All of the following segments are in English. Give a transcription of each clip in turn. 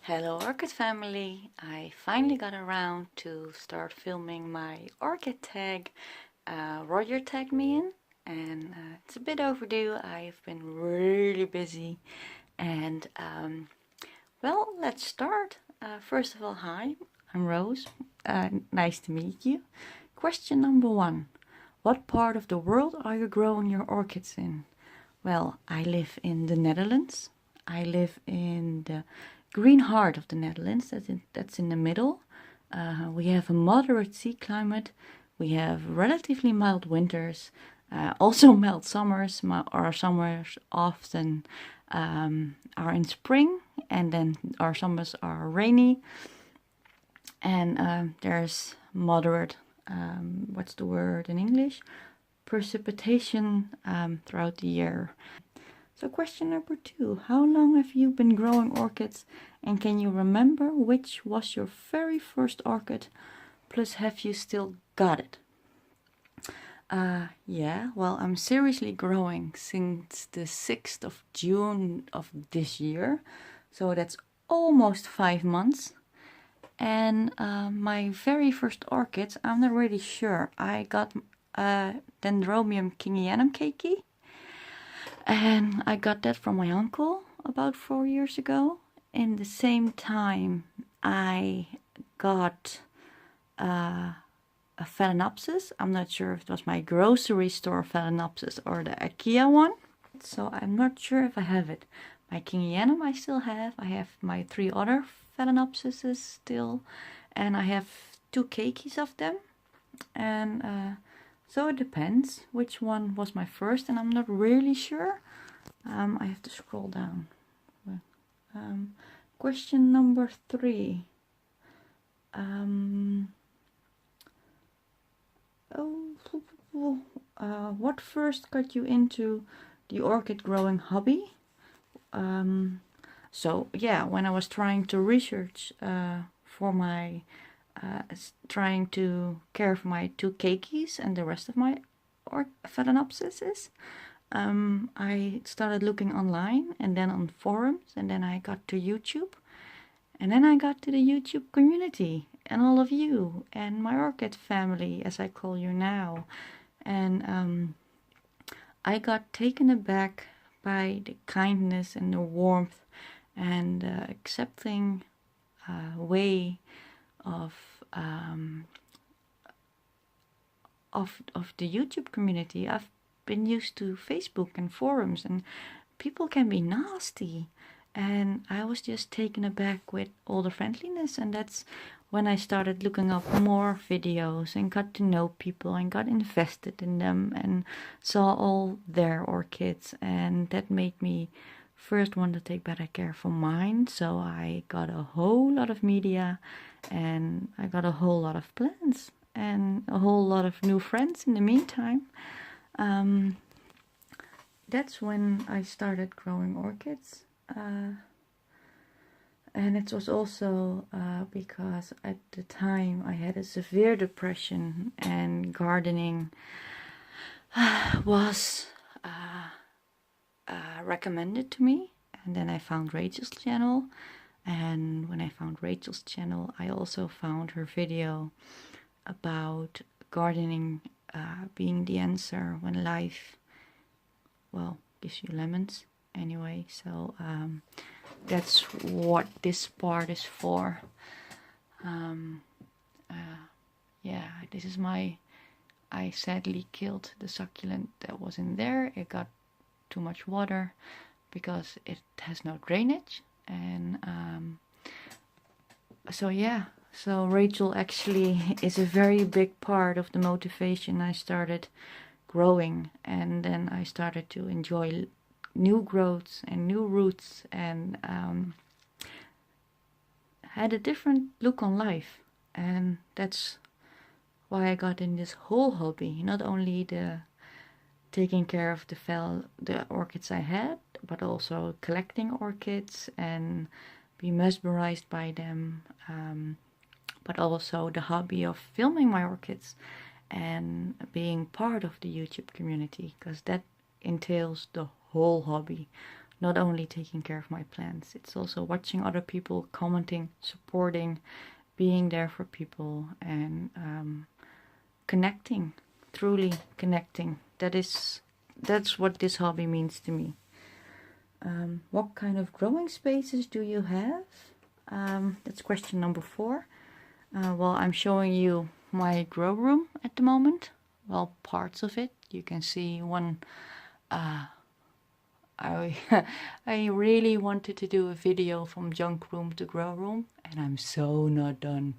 Hello Orchid family! I finally got around to start filming my orchid tag. Roger tagged me in and it's a bit overdue. I've been really busy and well, let's start. First of all, hi, I'm Rose. Nice to meet you. Question number 1. What part of the world are you growing your orchids in? Well, I live in the Netherlands. I live in the green heart of the Netherlands. That's in the middle. We have a moderate sea climate. We have relatively mild winters, also mild summers. Our summers often are in spring, and then our summers are rainy. And there's moderate, what's the word in English? Precipitation throughout the year. So question number 2, how long have you been growing orchids and can you remember which was your very first orchid? Plus, have you still got it? Yeah, well, I'm seriously growing since the 6th of June of this year. So that's almost 5 months. And my very first orchids, I'm not really sure. I got Dendrobium kingianum keiki. And I got that from my uncle about 4 years ago. In the same time, I got a phalaenopsis. I'm not sure if it was my grocery store phalaenopsis or the IKEA one. So I'm not sure if I have it. My kingianum I still have. I have my 3 other phalaenopsises still. And I have 2 keikis of them. And so it depends which one was my first, and I'm not really sure. I have to scroll down. Question number 3. What first got you into the orchid growing hobby? So yeah, when I was trying to research for my trying to care for my 2 keikis and the rest of my phalaenopsises, I started looking online and then on forums, and then I got to YouTube, and then I got to the YouTube community and all of you and my orchid family, as I call you now. And I got taken aback by the kindness and the warmth and accepting way of the YouTube community. I've been used to Facebook and forums, and people can be nasty, and I was just taken aback with all the friendliness. And that's when I started looking up more videos and got to know people and got invested in them and saw all their orchids, and that made me first want to take better care for mine. So I got a whole lot of media, and I got a whole lot of plants and a whole lot of new friends in the meantime. That's when I started growing orchids. And it was also because at the time I had a severe depression, and gardening was recommended to me. And then I found Rachel's channel, and when I found Rachel's channel, I also found her video about gardening being the answer when life, well, gives you lemons. Anyway, so that's what this part is for. Yeah, this is I sadly killed the succulent that was in there. It got too much water because it has no drainage. And so yeah, so Rachel actually is a very big part of the motivation I started growing, and then I started to enjoy new growths and new roots, and had a different look on life. And that's why I got in this whole hobby, not only the taking care of the orchids I had, but also collecting orchids and be mesmerized by them, but also the hobby of filming my orchids and being part of the YouTube community, because that entails the whole hobby, not only taking care of my plants, it's also watching other people, commenting, supporting, being there for people, and connecting, truly connecting. That's what this hobby means to me. What kind of growing spaces do you have? That's question number 4. Well, I'm showing you my grow room at the moment. Well, parts of it. You can see one. I I really wanted to do a video from junk room to grow room, and I'm so not done.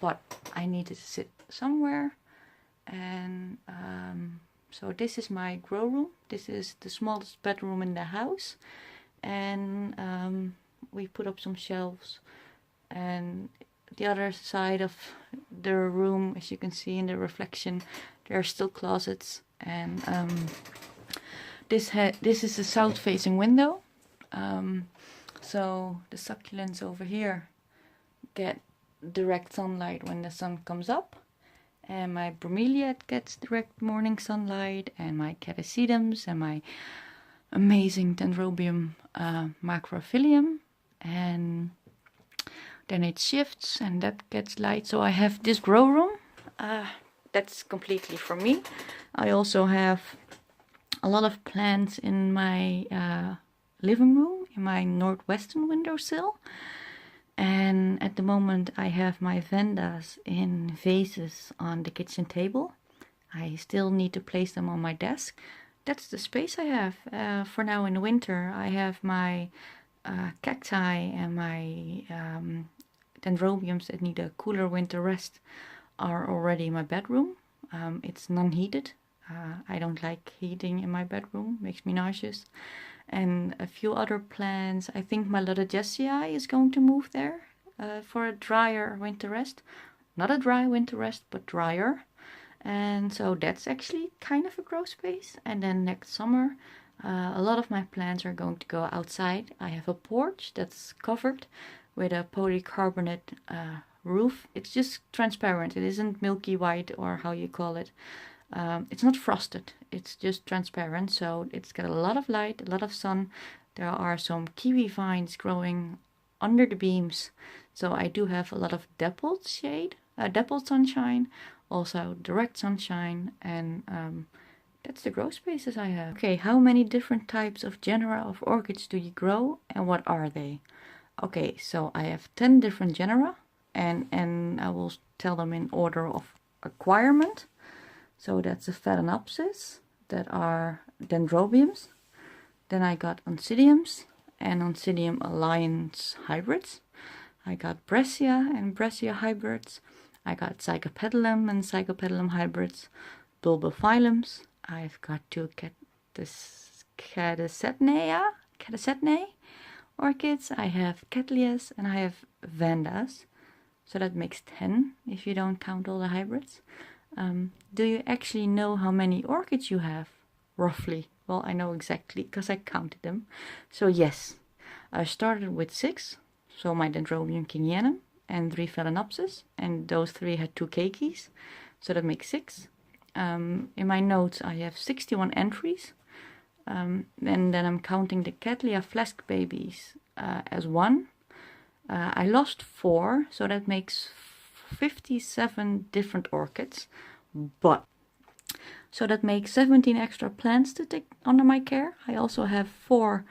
But I needed to sit somewhere, and so this is my grow room. This is the smallest bedroom in the house, and we put up some shelves, and the other side of the room, as you can see in the reflection, there are still closets, and this is a south-facing window, so the succulents over here get direct sunlight when the sun comes up, and my bromeliad gets direct morning sunlight, and my catasediums, and my amazing dendrobium macrophyllum, and then it shifts and that gets light. So I have this grow room, that's completely for me. I also have a lot of plants in my living room, in my northwestern windowsill. And at the moment I have my vandas in vases on the kitchen table. I still need to place them on my desk. That's the space I have. For now in the winter I have my cacti and my dendrobiums that need a cooler winter rest are already in my bedroom. It's non-heated. I don't like heating in my bedroom, makes me nauseous. And a few other plants. I think my Lodogesiae is going to move there for a drier winter rest. Not a dry winter rest, but drier. And so that's actually kind of a grow space. And then next summer, a lot of my plants are going to go outside. I have a porch that's covered with a polycarbonate roof. It's just transparent. It isn't milky white or how you call it. It's not frosted, it's just transparent, so it's got a lot of light, a lot of sun. There are some kiwi vines growing under the beams, so I do have a lot of dappled shade, dappled sunshine, also direct sunshine, and that's the grow spaces I have. Okay, how many different types of genera of orchids do you grow, and what are they? Okay, so I have 10 different genera, and I will tell them in order of acquirement. So that's a phalaenopsis, that are dendrobiums. Then I got oncidiums and oncidium alliance hybrids. I got brescia and brescia hybrids. I got psychopedilum and psychopedilum hybrids. Bulbophyllums. I've got 2 catasetnae orchids. I have cattleyas and I have vandas. So that makes 10 if you don't count all the hybrids. Do you actually know how many orchids you have? Roughly. Well, I know exactly because I counted them. So yes, I started with 6. So my Dendrobium kingianum and 3 phalaenopsis. And those 3 had 2 keikis. So that makes 6. In my notes I have 61 entries. And then I'm counting the Cattleya flask babies as 1. I lost 4, so that makes 57 different orchids, but so that makes 17 extra plants to take under my care. I also have 4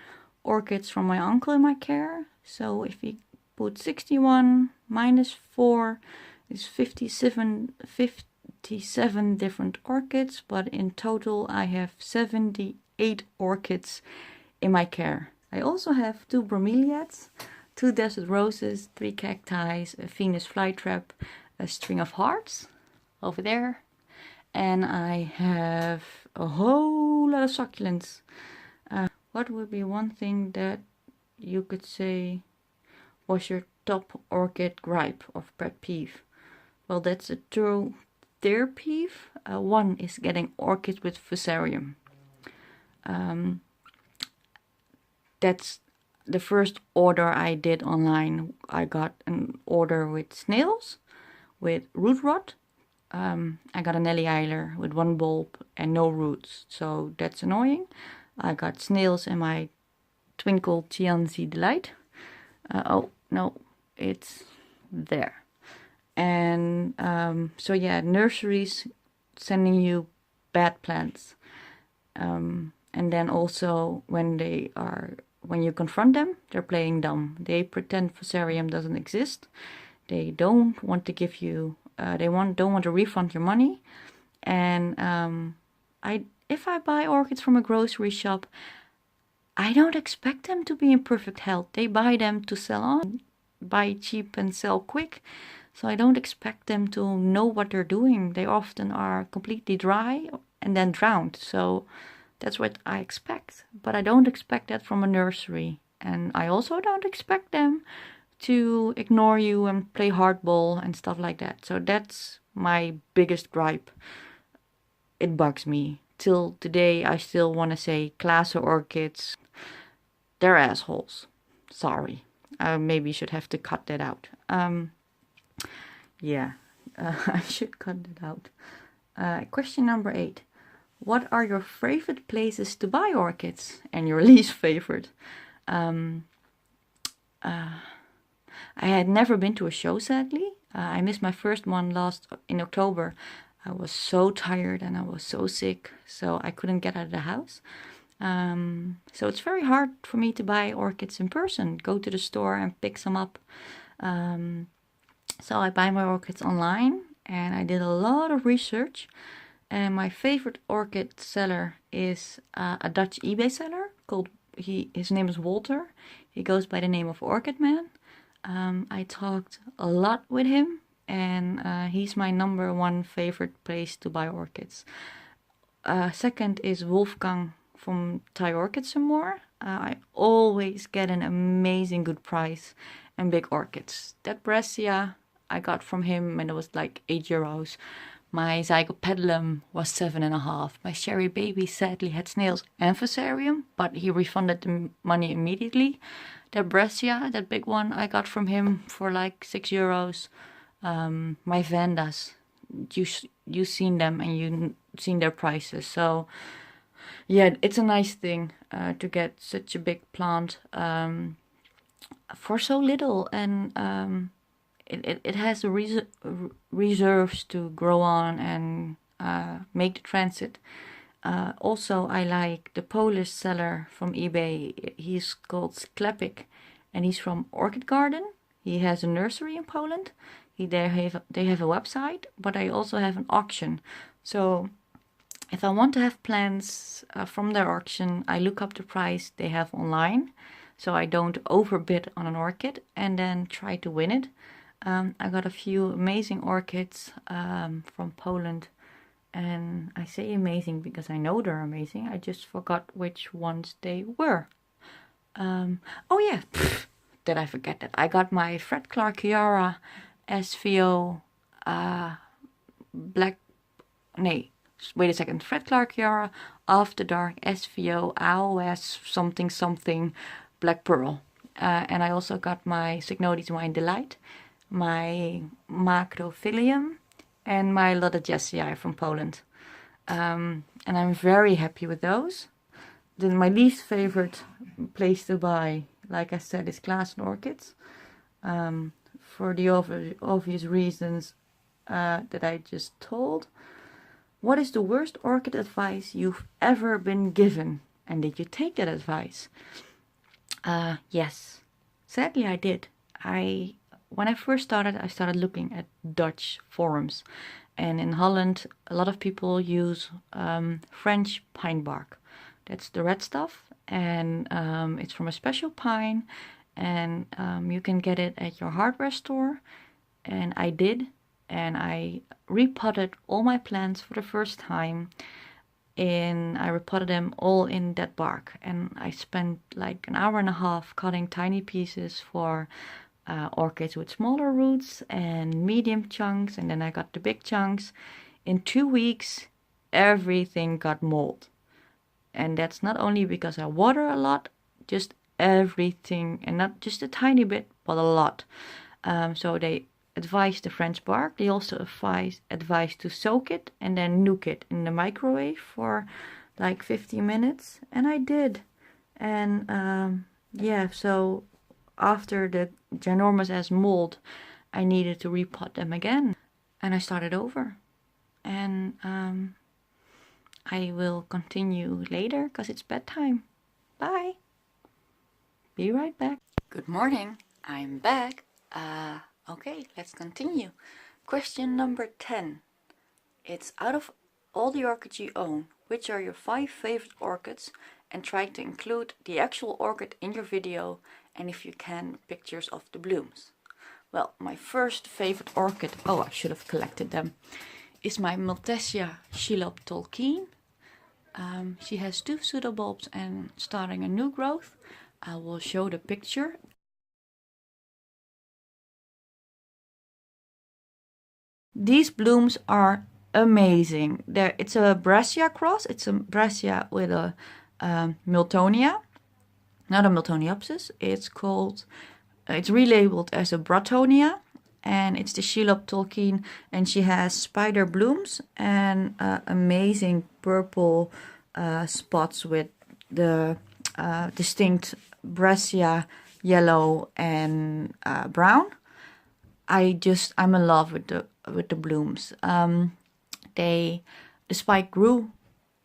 orchids from my uncle in my care, so if we put 61 minus 4 is 57 different orchids, but in total I have 78 orchids in my care. I also have 2 bromeliads, 2 desert roses, 3 cacti, a Venus flytrap, a string of hearts over there, and I have a whole lot of succulents. What would be one thing that you could say was your top orchid gripe or pet peeve? Well, that's a true dear peeve. One is getting orchids with fusarium. That's the first order I did online. I got an order with snails, with root rot. I got a Nelly Eiler with 1 bulb and no roots, so that's annoying. I got snails in my Twinkle Tianzi Delight. Oh, no, it's there. And so yeah, nurseries sending you bad plants. And then also when you confront them, they're playing dumb. They pretend fusarium doesn't exist. They don't want to give you, don't want to refund your money. And if I buy orchids from a grocery shop, I don't expect them to be in perfect health. They buy them to sell on, buy cheap and sell quick. So I don't expect them to know what they're doing. They often are completely dry and then drowned. So that's what I expect. But I don't expect that from a nursery. And I also don't expect them to ignore you and play hardball and stuff like that. So that's my biggest gripe. It bugs me. Till today, I still want to say class orchids. They're assholes. Sorry. I maybe should have to cut that out. Yeah, I should cut it out. Question number 8. What are your favorite places to buy orchids and your least favorite? I had never been to a show, sadly. I missed my first one in October. I was so tired and I was so sick, so I couldn't get out of the house. So it's very hard for me to buy orchids in person, go to the store and pick some up. So I buy my orchids online, and I did a lot of research. And my favorite orchid seller is a Dutch eBay seller called, his name is Walter. He goes by the name of Orchid Man. I talked a lot with him, and he's my number 1 favorite place to buy orchids. Second is Wolfgang from Thai Orchids and More. I always get an amazing good price and big orchids. That Brescia I got from him, and it was like €8. My Zygopedilum was 7.5. My Sherry Baby sadly had snails and fusarium, but he refunded the money immediately. That Brescia, that big one, I got from him for like €6. My Vandas, you've seen them and you've seen their prices. So yeah, it's a nice thing to get such a big plant for so little, and it has the reserves to grow on and make the transit. Also, I like the Polish seller from eBay. He's called Sklepik, and he's from Orchid Garden. He has a nursery in Poland. They have a website, but I also have an auction. So if I want to have plants from their auction, I look up the price they have online, so I don't overbid on an orchid and then try to win it. I got a few amazing orchids from Poland, and I say amazing because I know they're amazing. I just forgot which ones they were. Oh yeah, did I forget that? I got my Fred Clark Chiara SVO wait a second. Fred Clark Chiara After Dark SVO AOS something Black Pearl. And I also got my Signodes Wine Delight, my Macrophilium, and my Lotta Jessii from Poland. And I'm very happy with those. Then my least favorite place to buy, like I said, is Glass and Orchids. For the obvious reasons that I just told. What is the worst orchid advice you've ever been given? And did you take that advice? Yes. Sadly, I did. When I first started, I started looking at Dutch forums. And in Holland, a lot of people use French pine bark. That's the red stuff. And it's from a special pine. And you can get it at your hardware store. And I did. And I repotted all my plants for the first time. And I repotted them all in that bark. And I spent like an hour and a half cutting tiny pieces for orchids with smaller roots and medium chunks. And then I got the big chunks. In 2 weeks, everything got mold. And that's not only because I water a lot, just everything. And not just a tiny bit, but a lot. So they advise the French bark. They also advise to soak it and then nuke it in the microwave for like 50 minutes, and I did. And yeah, so after the ginormous ass mold, I needed to repot them again, and I started over. And I will continue later because it's bedtime. Bye. Be right back. Good morning. I'm back. Okay, let's continue. Question number 10. It's out of all the orchids you own, which are your 5 favorite orchids, and try to include the actual orchid in your video, and if you can, pictures of the blooms. Well, my first favorite orchid, oh, I should have collected them, is my Maltesia Shelob Tolkien. She has 2 pseudobulbs and starting a new growth. I will show the picture. These blooms are amazing. It's a Brassia cross. It's a Brassia with a Miltonia, not a Miltoniopsis. It's relabeled as a Bratonia, and it's the Shelob Tolkien, and she has spider blooms and amazing purple spots with the distinct Brassia yellow and brown. I'm in love with the blooms. The spike grew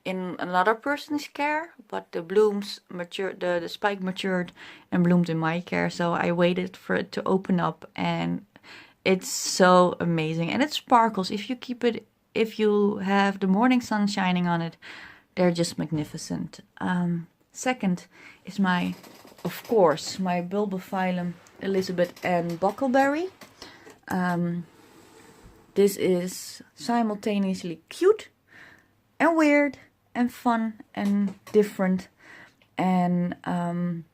in another person's care, but the blooms matured. The spike matured and bloomed in my care. So I waited for it to open up, and it's so amazing. And it sparkles if you have the morning sun shining on it. They're just magnificent. Second is of course, my Bulbophyllum Elizabeth and Buckleberry. This is simultaneously cute and weird and fun and different, and I'm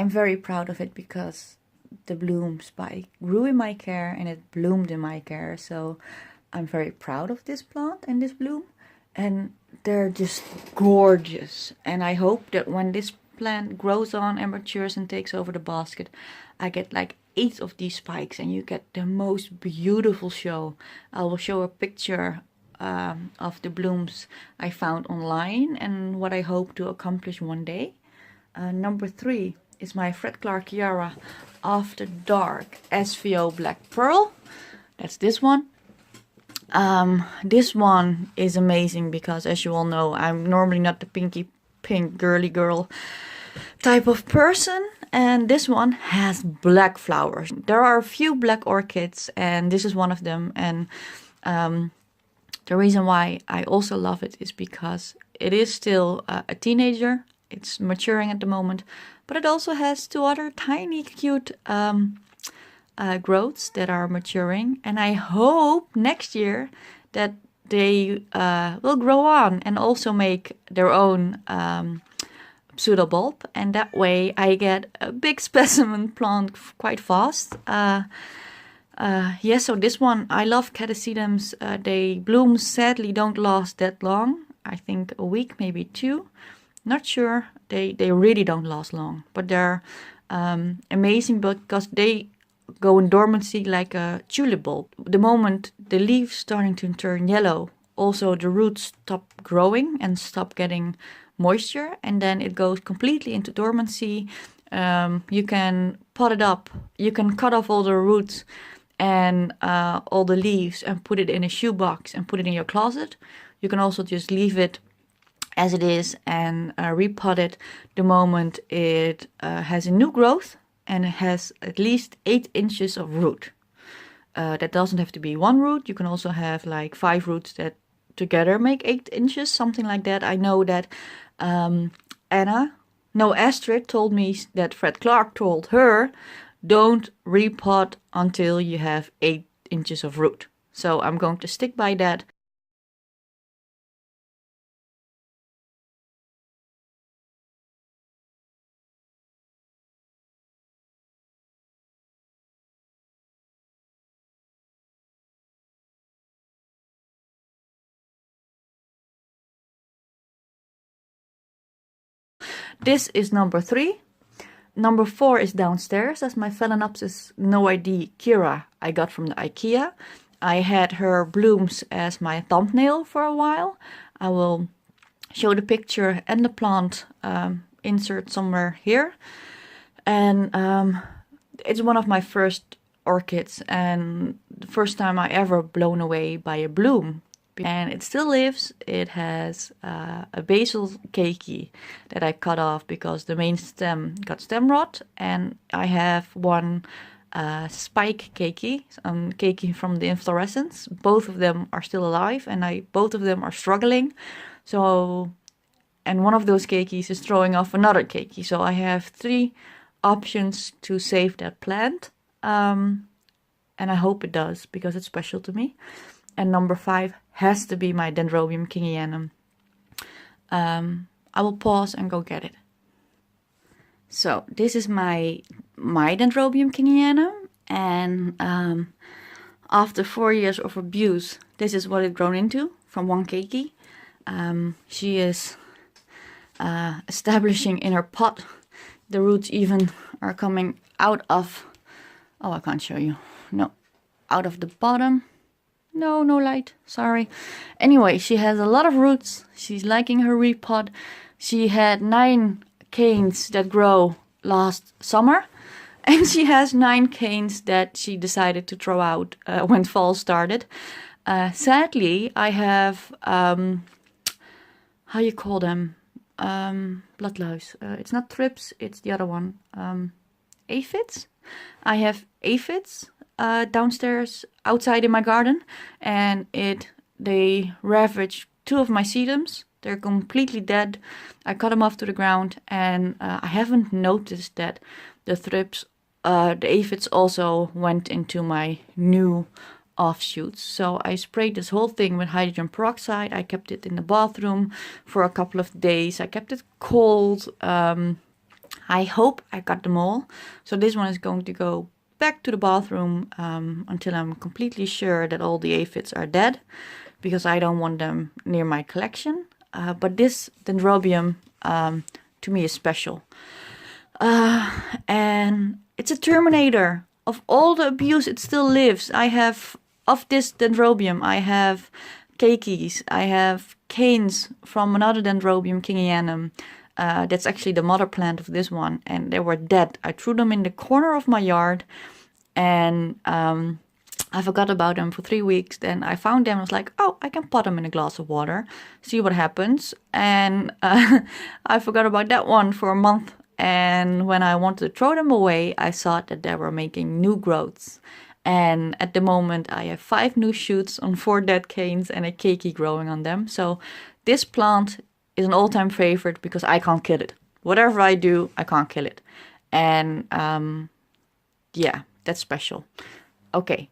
very proud of it because the bloom spike grew in my care and it bloomed in my care. So I'm very proud of this plant and this bloom, and they're just gorgeous. And I hope that when this plant grows on and matures and takes over the basket, I get like 8 of these spikes and you get the most beautiful show. I will show a picture of the blooms I found online and what I hope to accomplish one day. Number 3 is my Fred Clarkiara After Dark SVO Black Pearl. That's this one. This one is amazing because, as you all know, I'm normally not the pinky pink girly girl type of person, and this one has black flowers. There are a few black orchids and this is one of them, and the reason why I also love it is because it is still a teenager. It's maturing at the moment, but it also has 2 other tiny cute growths that are maturing, and I hope next year that they will grow on and also make their own pseudobulb, and that way I get a big specimen plant quite fast. Yeah, so this one, I love catasedums. They blooms sadly don't last that long. I think a week, maybe 2. Not sure. They really don't last long, but they're amazing because they go in dormancy like a tulip bulb. The moment the leaves starting to turn yellow, also the roots stop growing and stop getting moisture, and then it goes completely into dormancy. You can pot it up. You can cut off all the roots and all the leaves and put it in a shoebox and put it in your closet. You can also just leave it as it is and repot it the moment it has a new growth and it has at least 8 inches of root. That doesn't have to be 1 root. You can also have like 5 roots that together make 8 inches, something like that. I know that Astrid told me that Fred Clark told her, don't repot until you have 8 inches of root. So I'm going to stick by that. This is number 3. Number 4 is downstairs. That's my Phalaenopsis noidea Kira I got from the IKEA. I had her blooms as my thumbnail for a while. I will show the picture and the plant insert somewhere here. And it's one of my first orchids, and the first time I ever blown away by a bloom. And it still lives. It has a basal keiki that I cut off because the main stem got stem rot, and I have one spike keiki, keiki from the inflorescence. Both of them are still alive, and both of them are struggling. So, and one of those keikis is throwing off another keiki. So I have 3 options to save that plant, and I hope it does because it's special to me. And number 5 has to be my Dendrobium kingianum. I will pause and go get it. So this is my Dendrobium kingianum, and after 4 years of abuse, this is what it's grown into from one keiki. She is establishing in her pot. The roots even are coming out of, oh, I can't show you. No, out of the bottom. No light, sorry. Anyway, she has a lot of roots. She's liking her repot. She had 9 canes that grow last summer, and she has 9 canes that she decided to throw out when fall started. Sadly, I have, how you call them? Bloodlouse. It's not thrips, it's the other one. Aphids? I have aphids downstairs outside in my garden, and they ravaged 2 of my sedums. They're completely dead. I cut them off to the ground, and I haven't noticed that the thrips, the aphids also went into my new offshoots. So I sprayed this whole thing with hydrogen peroxide. I kept it in the bathroom for a couple of days. I kept it cold. I hope I got them all. So this one is going to go back to the bathroom until I'm completely sure that all the aphids are dead, because I don't want them near my collection. But this Dendrobium to me is special. And it's a terminator. Of all the abuse, it still lives. I have, of this Dendrobium, I have keikis, I have canes from another Dendrobium kingianum. That's actually the mother plant of this one, and they were dead. I threw them in the corner of my yard, and I forgot about them for 3 weeks. Then I found them and was like, oh, I can pot them in a glass of water, see what happens. And I forgot about that one for a month. And when I wanted to throw them away, I saw that they were making new growths. And at the moment, I have 5 new shoots on 4 dead canes and a keiki growing on them. So this plant is an all-time favorite because I can't kill it. Whatever I do, I can't kill it. And yeah, that's special. Okay,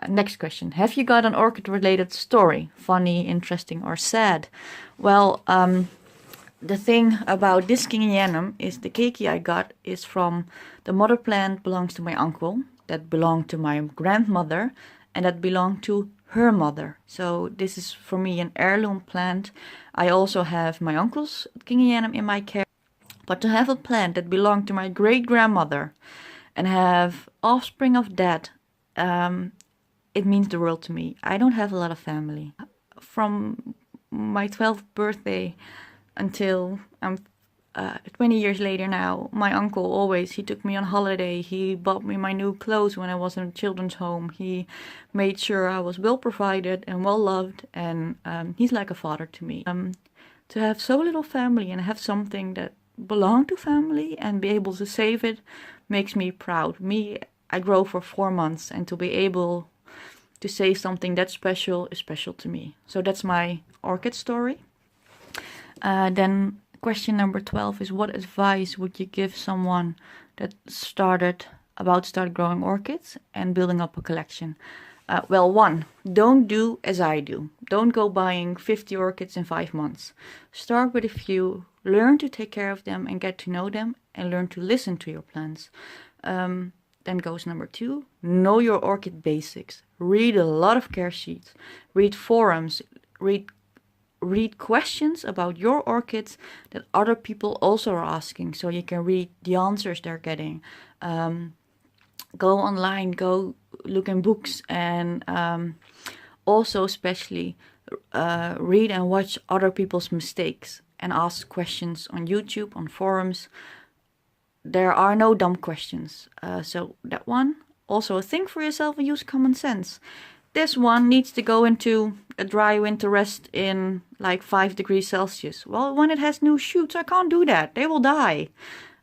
next question. Have you got an orchid-related story? Funny, interesting, or sad? Well, the thing about this kingianum is the keiki I got is from the mother plant belongs to my uncle, that belonged to my grandmother, and that belonged to her mother. So this is for me an heirloom plant. I also have my uncle's kingianum in my care. But to have a plant that belonged to my great-grandmother and have offspring of that, it means the world to me. I don't have a lot of family. From my 12th birthday until I'm 20 years later now, my uncle he took me on holiday. He bought me my new clothes when I was in a children's home. He made sure I was well provided and well loved, and he's like a father to me. To have so little family and have something that belonged to family and be able to save it makes me proud. I grow for 4 months, and to be able to say something that special is special to me. So that's my orchid story. Then question number 12 is, what advice would you give someone that about to start growing orchids and building up a collection? Well, 1, don't do as I do. Don't go buying 50 orchids in 5 months. Start with a few, learn to take care of them and get to know them, and learn to listen to your plants. Then goes number 2, know your orchid basics. Read a lot of care sheets, read forums, read questions about your orchids that other people also are asking, so you can read the answers they're getting. Go online, go look in books, and also especially read and watch other people's mistakes. and ask questions on YouTube, on forums. There are no dumb questions. So that one. Also, think for yourself and use common sense. This one needs to go into a dry winter rest in like 5 degrees Celsius. Well, when it has new shoots, I can't do that. They will die.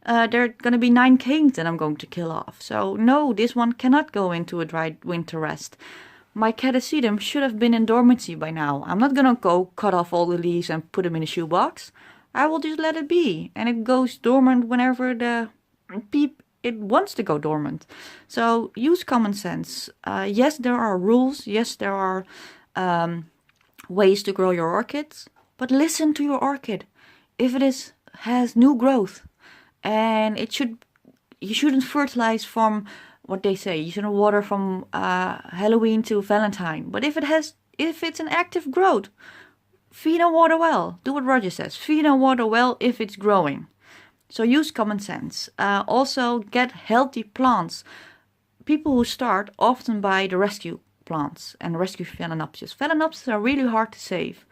There are going to be 9 canes that I'm going to kill off. So no, this one cannot go into a dry winter rest. My catasetum should have been in dormancy by now. I'm not going to go cut off all the leaves and put them in a shoebox. I will just let it be. And it goes dormant whenever the it wants to go dormant. So use common sense. Yes, there are rules. Yes, there are ways to grow your orchids. But listen to your orchid. If it has new growth, and you shouldn't fertilize from what they say. You shouldn't water from Halloween to Valentine. But if it's an active growth, feed and water well. Do what Roger says. Feed and water well if it's growing. So use common sense. Also get healthy plants. People who start often buy the rescue plants and rescue phalaenopsis. Phalaenopsis are really hard to save.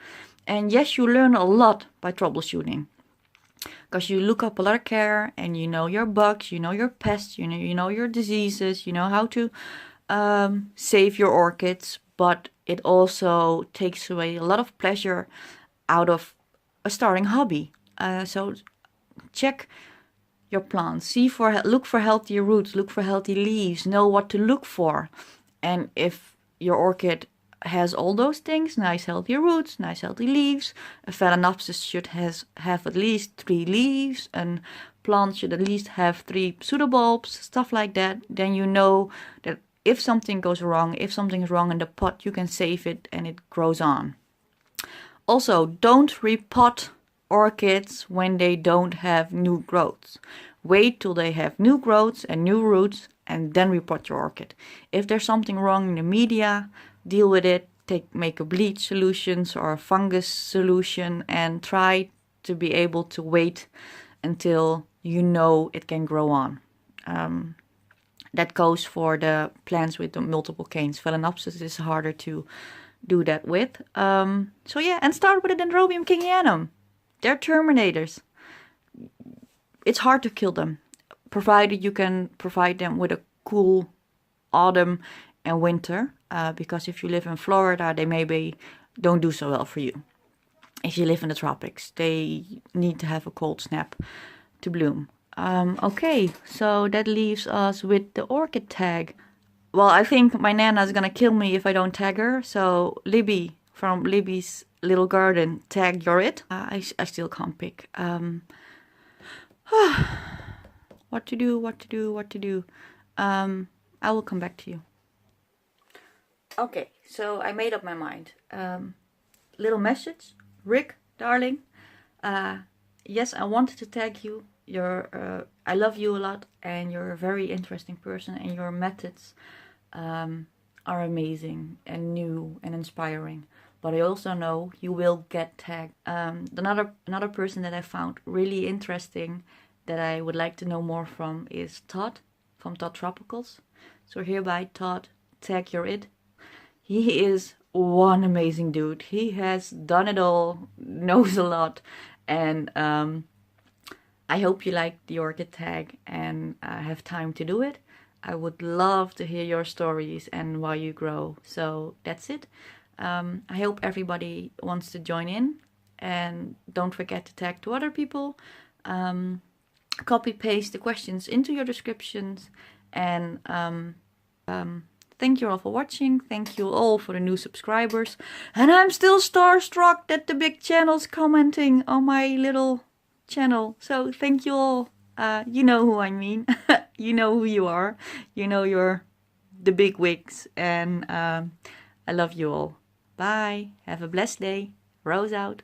And yes, you learn a lot by troubleshooting. Because you look up a lot of care and you know your bugs, you know your pests, you know your diseases, you know how to save your orchids. But it also takes away a lot of pleasure out of a starting hobby. So check your plants. Look for healthy roots, look for healthy leaves, know what to look for. And if your orchid has all those things, nice healthy roots, nice healthy leaves, a phalaenopsis should have at least 3 leaves, and plant should at least have 3 pseudobulbs, stuff like that, then you know that if something goes wrong, if something is wrong in the pot, you can save it and it grows on. Also, don't repot orchids when they don't have new growths. Wait till they have new growths and new roots and then repot your orchid. If there's something wrong in the media, deal with it. Make a bleach solutions or a fungus solution and try to be able to wait until you know it can grow on. That goes for the plants with the multiple canes. Phalaenopsis is harder to do that with. So yeah, and start with a Dendrobium kingianum. They're terminators. It's hard to kill them, provided you can provide them with a cool autumn and winter. Because if you live in Florida, they maybe don't do so well for you. If you live in the tropics, they need to have a cold snap to bloom. Okay, so that leaves us with the orchid tag. Well, I think my Nana is gonna kill me if I don't tag her. So Libby from Libby's Little Garden, tag your it. I still can't pick. What to do. I will come back to you. Okay, so I made up my mind. Little message, Rick, darling. Yes, I wanted to tag you. I love you a lot, and you're a very interesting person, and your methods are amazing and new and inspiring. But I also know you will get tagged. Another person that I found really interesting that I would like to know more from is Todd from Todd Tropicals. So hereby, Todd, tag your it. He is one amazing dude. He has done it all, knows a lot, and I hope you like the orchid tag and have time to do it. I would love to hear your stories and why you grow. So that's it. I hope everybody wants to join in, and don't forget to tag to other people. Copy paste the questions into your descriptions, and thank you all for watching. Thank you all for the new subscribers, and I'm still starstruck that the big channel's commenting on my little channel. So thank you all. You know who I mean. You know who you are. You know you're the big wigs, and I love you all. Bye. Have a blessed day. Rose out.